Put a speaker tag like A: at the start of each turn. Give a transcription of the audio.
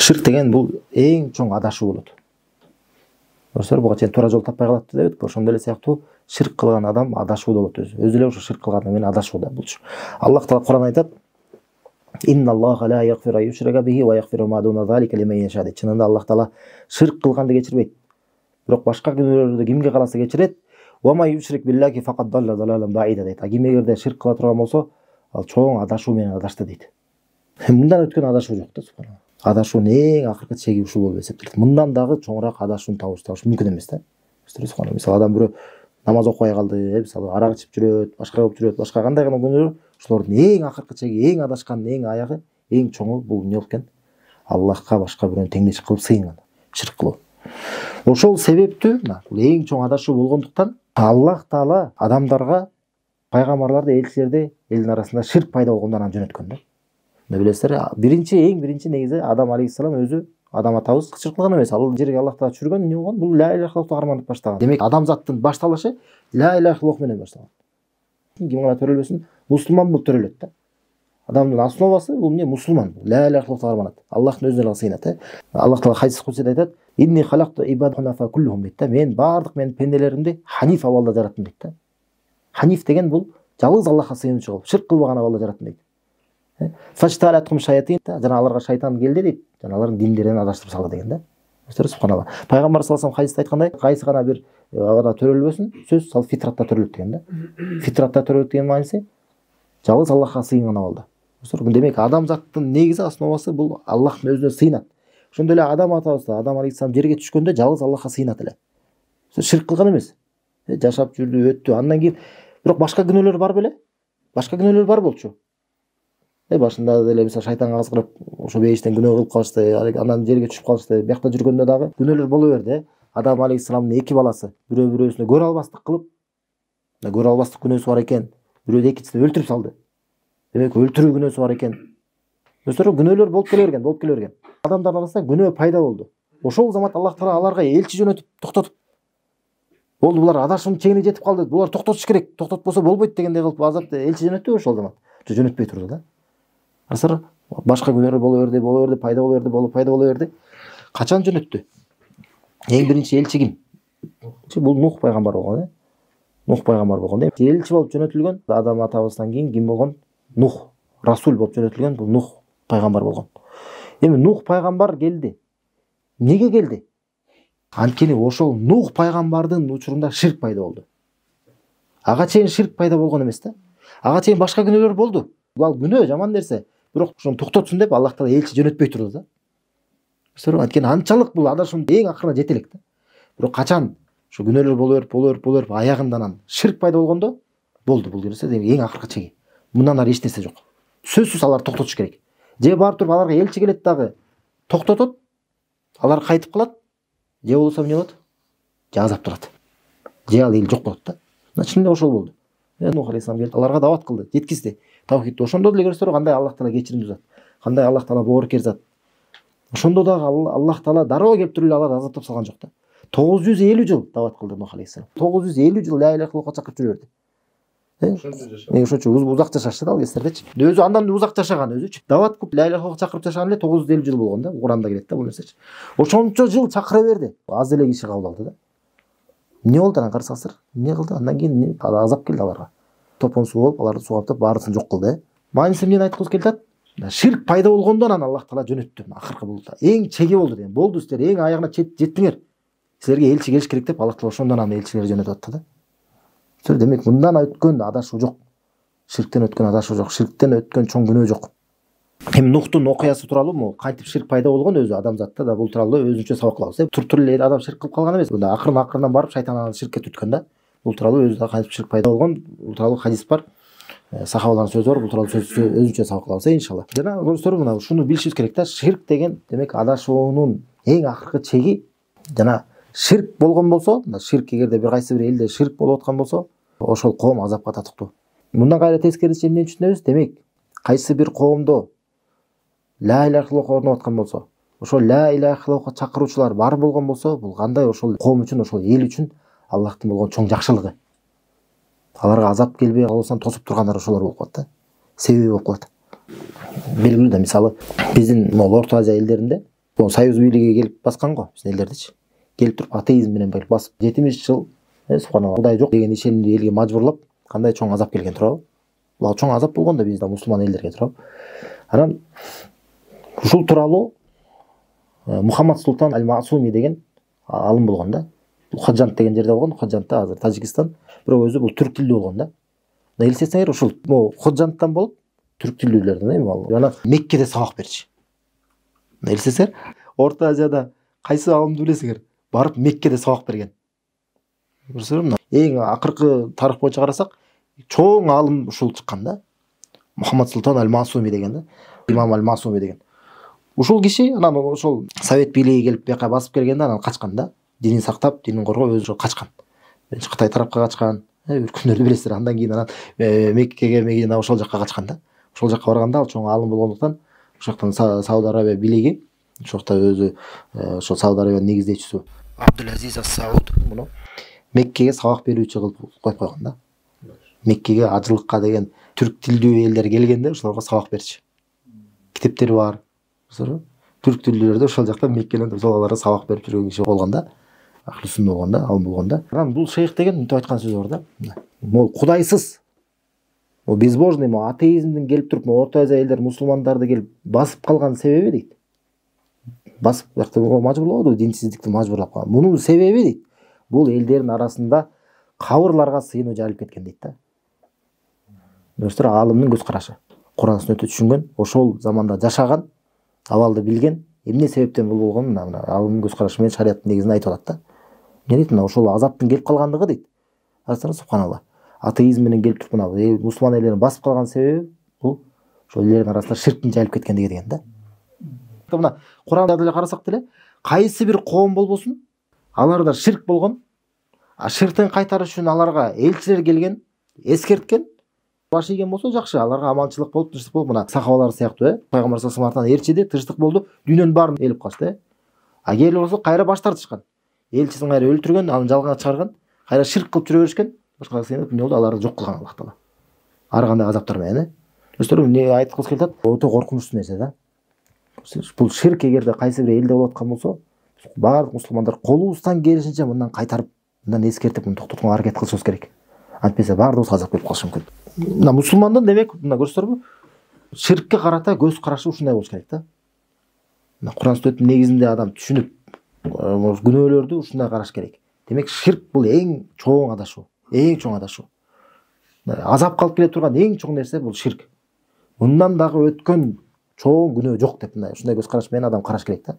A: Ширк деген бул эң чоң адашуу болот. Достор, буга чейин туура жол таппай калат дебек. Ошондой эле сыяктуу ширк кылган адам адашуу болот өзү. Өзү эле ошо ширк кылган менен адашууда болчу. Аллах Таала Кур'ан айтат: "Инна Аллаха ла яғфиру юшрика бихи ва яғфиру ма дуна залика лиман яша." Чынында Аллах Таала ширк кылганды кечирбейт. Бирок башка күнөөлөрдү кимге кааласа кечирет. "Ва ма юшрик биллахи фақад далла далалан баида" дейт. Ким эгерде ширк кыла турган болсо, ал чоң адашуу менен адашты дейт. Мындан өткөн адашуу жок да, субханалла. Адашуунун эң акыркы чеги ушул болуп эсептелет. Мындан дагы чоңураак адашууну табыш мүмкүн эмес да. Субханалла. Мисалы адам бирөө намаз окубай калды, мисалы арак ичип жүрөт, башка кылып жүрөт, башка кандай гана күнөөлөр, ошолордун эң акыркы чеги, эң адашкан, эң аягы, эң чоңу бул эмне экен? Аллахка башка бирөөнү теңдеш кылып сыйынган, ширк кылуу. Ошол себептүү бул эң чоң адашуу болгондуктан Аллах Таала адамдарга пайгамбарларды, элчилерди элдин арасында ширк пайда болгондон анан жөнөткөн да. Билесиздер, эң биринчи негизи Адам алейхиссалам өзү, Адам атабыз ширк кылган эмес. Ал жерге Аллах Таала түшүргөн эмне болгон? Бул ла иляха иллаллахты карманып баштаган. Демек, адамзаттын башталышы ла иляха иллаллах менен башталган. Ким гана төрөлбөсүн, мусулман бул төрөлөт да. Адамдын основасы бул эмне? Мусулман. Ла иляха иллаллахты карманат. Аллахтын өзүнө сыйынат. Аллах Таала хадис кудсиде айтат: "Инни халакту ибад ханафа куллухум" дейт да. Мен бардык менин пенделеримди ханиф абалда жараттым дейт да. Ханиф деген бул жалгыз Аллахка сыйынуучу кылып, ширк кылбаган абалда жараттым дейт. Фашталаткум шаятин, жана аларга шайтан келди дейт. Жана алардын диндерин адаштырып салды деген да. Субханалла. Пайгамбар саллаллаху алейхи хадисте айткандай, кайсы гана бир ада төрөлбөсүн, сөз ал фитратта төрөлөт деген да. Фитратта төрөлөт деген мааниси жалгыз Аллахка сыйынган абалда. Демек, адамзаттын негизи, основасы бул Аллахтын өзүнө сыйынат. Ошондой эле Адам атабыз да, Адам алейхиссалам жерге түшкөндө жалгыз Аллахка сыйынат эле. Ширк кылган эмес. Жашап жүрдү, өттү. Андан кийин бирок башка күнөөлөр бар беле? Башка күнөөлөр бар болчу. Башында деле мисалы шайтанга азгырып, ошо бейиштен күнөө кылып калышты, анан жерге түшүп калышты. Биякта жүргөндө дагы күнөөлөр боло берди. Адам алейхиссаламдын эки баласы бирөө бирөөсүнө көрө албастык кылып, көрө албастык күнөөсү бар экен. Бирөөдү экинчисин өлтүрүп салды. Демек, өлтүрүү күнөөсү бар экен. Күнөөлөр болуп келе берген. Адамдардын арасында күнөө пайда болду. Ошол замат Аллах Таала аларга элчи жөнөтүп, токтотуп, болду, булар адашуунун чегине жетип калды. Булар токтотуш керек. Токтотпосо болбойт дегендей кылып азапты элчи жөнөттү ошол замат. Жөнөтпөй турду да. Башка күнөөлөр боло берди, пайда боло берди. Качан жөнөттү? Эң биринчи элчи ким? Бул Нух пайгамбар болгон, Нух пайгамбар болгон. Элчи болуп жөнөтүлгөн Адам атабыздан кийин ким болгон? Нух, расул болуп жөнөтүлгөн бул Нух пайгамбар болгон. Эми Нух пайгамбар келди. Эмнеге келди? Анткени ошол Нух пайгамбардын учурунда ширк пайда болду. Ага чейин ширк пайда болгон эмес да. Ага чейин башка күнөөлөр болду. Ал күнөө жаман нерсе. Бирок ошону токтотсун деп Аллах Таала элчи жөнөтпөй турду да. Анткени анчалык бул адашуунун эң акырына жете элек да. Бирок качан ошо күнөөлөр боло берип аягындан ширк пайда болгондо болду бул нерсе, эң акыркы чеги. Мындан ары эч нерсе жок. Сөзсүз алар токтотуш керек. Же барып туруп аларга элчи келет дагы токтотот, алар кайтып калат. Же болбосо эмне болот? Же азапталат. Же ал эл жок болот да. Чынында ошол болду. Нух алейхиссалам келди, аларга дават кылды, жеткизди тавхидти. Ошондо деле көрсөтөр кандай Аллах Таала кечиримдүү зат, кандай Аллах Таала боорукер зат. Ошондо дагы Аллах Таала дароо келип туруп эле аларды азаптап салган жок да. 950 жыл дават кылды Нух алейхиссалам. 950 жыл ла иляха иллаллахка чакырып жүрө берди. Ошончо узак жашашты да ал кездердечи. Өзү андан узак жашаган өзүчү. Дават кылып ла иляха иллаллахка чакырып жашаган эле 950 жыл болгон да. Куранда келет да бул нерсечи. Ошончо жыл чакыра берди. Аз эле киши кабыл алды да. Эмне болду анан карасаңыздар? Эмне кылды? Андан кийин азап келди аларга. Топон суу болуп, аларды суу каптап, баарысын жок кылды. Мааниси эмнени айткыбыз келип атат? Ширк пайда болгондон анан Аллах Таала жөнөттү. Акыркы бул эң чеги болду деген. Болду, силер эң аягына жеттиңер. Силерге элчи келиш керек деп Аллах Таала ошондон анан элчилер жөнөтүп атты да. Демек, мындан өткөн адашуу жок. Ширктен өткөн адашуу жок. Ширктен өткөн чоң күнөө жок. Эми Нухтун окуясы тууралуу могу кантип ширк пайда болгон өзү адамзатта да бул тууралуу өзүнчө сабак кылабыз. Туруп эле адам ширк кылып калган эмес. Мында акырын барып шайтан аны ширкке түткөн да. Бул тууралуу өзү да кантип ширк пайда болгон, бул тууралуу хадис бар. Сахабалардын сөзү бар, бул тууралуу өзүнчө сабак кылабыз иншалла. Жана көрсөтөр мына ушуну билишибиз керек да. Ширк деген демек адашуунун эң акыркы чеги. Жана ширк болгон болсо, ширк эгерде бир кайсы бир элде ширк болуп аткан болсо, ошол коом азапка татыктуу. Мындан кайра тескерисинче эмне түшүнөбүз? Демек, кайсы бир коомдо ла иляха иллаллах орноп аткан болсо, ошол ла иляха иллаллахка чакыруучулар бар болгон болсо, бул кандай ошол коом үчүн, ошол эл үчүн Аллахтын болгон чоң жакшылыгы. Аларга азап келбей калсаң тосуп тургандар ошолор болуп калат да. Себеби болуп калат. Белгилүү да, мисалы биздин Орто Азия элдеринде союз бийлиги келип баскан го биздин элдердичи. Келип туруп атеизм менен басып 70 жыл субханалла Кудай жок деген ишенимди элге мажбурлап кандай чоң азап келген туурабы. Бул чоң азап болгон да бизде мусулман элдерге туурабы. Анан ушул тууралуу Мухаммад Султан Аль-Масуми деген алым болгон да. Бул Ходжант деген жерде болгон. Ходжантта азыр Тажикстан. Бирок өзү бул түрк тилдүү болгон да. Элестетсеңер ушул Ходжанттан болуп түрк тилдүүлөрдөн эми жана Меккеде сабак берчи. Элестетсеңер, Орто Азияда кайсы алымды билесиңер? Барып Меккеде сабак берген. Көрсөңөр, эң акыркы тарых боюнча карасак, чоң алым ушул чыккан да. Мухаммад Султан Аль-Масуми деген да. Имам Аль-Масуми деген. Ушул киши анан ошол совет бийлиги келип бияка басып келгенде анан качкан да. Динин сактап, динин коргоп өзү качкан. Кытай тарапка качкан. Үркүндөрдү билесиздер. Андан кийин анан Меккеге Медина ошол жакка качкан да. Ошол жакка барганда ал чоң алым болгондуктан ошол жактан Сауд Арабия бийлиги ошол жакта өзү ошол Сауд Арабиянын негиздечиси Абдул-Азиз ас-Сауд муну Меккеге сабак берүүчү кылып коюп койгон да. Меккеге ажылыкка деген түрк тилдүү элдер келгенде ошолорго сабак берчи. Китептери бар. Түрк тилдүүлөрдө ошол жакта Меккенен ошолорго сабак берип жүргөн киши болгон да. Ахлысун болгон да, алым болгон да. Анан бул шейх деген мынтип айткан сөзү бар да. Могу кудайсыз, могу безбожный, могу атеизмдин келип туруп, Орто Азия элдер мусулмандарды келип басып калган себеби дейт. Басып мажбурлоодо, динсиздикти мажбурлап калган. Мунун себеби дейт. Бул элдердин арасында кабырларга сыйынуу жайылып кеткен дейт да. Достор, алымдын көз карашы. Куран сүннөттү түшүнгөн, ошол заманда жашаган, абалды билген, эмне себептен бул болгонун алымдын көз карашы менен шариаттын негизинде айтып атат да. Эмне дейт? Ошол азаптын келип калгандыгы дейт. Азыр субханалла. Атеизм менен келип туруп мусулман элдерин басып калган себеби бул ошол элдердин арасында ширктин жайылып кеткендиги деген да. Мына Куранда деле карасак деле, кайсы бир коом болбосун, аларда ширк болгон, ширктен кайтарыш үчүн аларга элчилер келген, эскерткен, баш ийген болсо жакшы, аларга аманчылык болуп, тынчтык болуп, мына сахабалар сыяктуу, пайгамбар саллаллаху алейхи эрчиди, тынчтык болду, дүйнөнүн баарын элип калышты, Келип болсо кайра баш тартышкан. Элчисин кайра өлтүргөн, аны жалганга чыгарган, кайра ширк кылып жүрө беришкен, башка сыйынып эмне болду? Аларды жок кылган Аллах Таала. Ар кандай азаптар менен, Достор, эмне айткыбыз келип атат? Өтө коркунучтуу нерсе да. Бул ширк эгерде кайсы бир элде болуп аткан болсо, баардык мусулмандар колубуздан келишинче мындан кайтарып, мындан эскертип, муну токтотконго аракет кылышыбыз керек. Антпесе баардыгыбызга азап келип калышы мүмкүн. Мына мусулмандын демек, мына көрсөңөрбү? Ширкке карата көз карашы ушундай болуш керек да. Мына Куран сүннөттүн негизинде адам түшүнүп, күнөөлөрдү ушундай караш керек. Демек ширк бул эң чоң адашуу, эң чоң адашуу. Азап калып келе турган эң чоң нерсе бул ширк. Мындан дагы өткөн чоң күнөө жок деп мындай ушундай көз караш менен адам караш керек да.